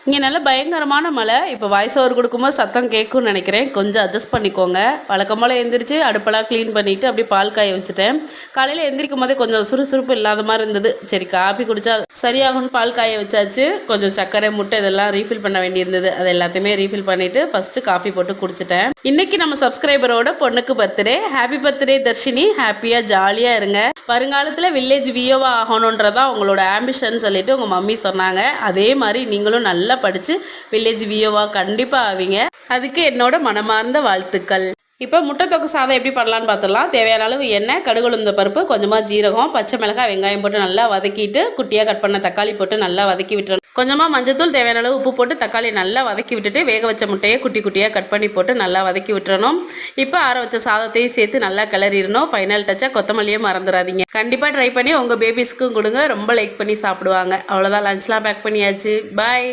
இங்கே நல்ல பயங்கரமான மழை. இப்போ வாய்ஸ் ஓவர் கொடுக்கும்போது சத்தம் கேட்கும்னு நினைக்கிறேன், கொஞ்சம் அட்ஜஸ்ட் பண்ணிக்கோங்க. வழக்கம் போல் எந்திரிச்சு அடுப்பெல்லாம் க்ளீன் பண்ணிவிட்டு அப்படியே பால் காய வச்சுட்டேன். காலையில் எந்திரிக்கும் போதே கொஞ்சம் சுறுசுறுப்பு இல்லாத மாதிரி இருந்தது. சரி காப்பி குடித்தா சரியாகும்னு பால் காய வச்சாச்சு. கொஞ்சம் சர்க்கரை முட்டை இதெல்லாம் ரீஃபில் பண்ண வேண்டியிருந்தது. அது எல்லாத்தையுமே ரீஃபில் பண்ணிவிட்டு ஃபஸ்ட்டு காஃபி போட்டு குடிச்சிட்டேன். இன்றைக்கி நம்ம சப்ஸ்கிரைபரோட பொண்ணுக்கு பர்த்டே. ஹாப்பி பர்த்டே தர்ஷினி, ஹாப்பியாக ஜாலியாக இருங்க. வருங்காலத்தில் வில்லேஜ் விஓவா ஆகணுன்றதான் உங்களோட ஆம்பிஷன் சொல்லிட்டு உங்கள் மம்மி சொன்னாங்க. அதே மாதிரி நீங்களும் நல்லா படித்து வில்லேஜ் விஓவா கண்டிப்பாக ஆவீங்க. அதுக்கு என்னோட மனமார்ந்த வாழ்த்துக்கள். இப்போ முட்டை தொக்கு சாதம் எப்படி பண்ணலான்னு பார்த்துடலாம். தேவையான அளவு எண்ணெய், கடுகுளுந்த பருப்பு, கொஞ்சமாக ஜீரகம், பச்சை மிளகாய், வெங்காயம் போட்டு நல்லா வதக்கிட்டு குட்டியாக கட் பண்ண தக்காளி போட்டு நல்லா வதக்கி விட்டுறணும். கொஞ்சமாக மஞ்சத்தூள், தேவையான அளவு உப்பு போட்டு தக்காளி நல்லா வதக்கி விட்டுட்டு வேக வச்ச முட்டையை குட்டி குட்டியாக கட் பண்ணி போட்டு நல்லா வதக்கி விட்டுறணும். இப்போ ஆற வச்ச சாதத்தையும் சேர்த்து நல்லா கிளறிடணும். ஃபைனல் டச்சாக கொத்தமல்லியே மறந்துடாதீங்க. கண்டிப்பாக ட்ரை பண்ணி உங்கள் பேபிஸ்க்கும் கொடுங்க, ரொம்ப லைக் பண்ணி சாப்பிடுவாங்க. அவ்வளோதான், லஞ்ச்லாம் பேக் பண்ணியாச்சு. பாய்.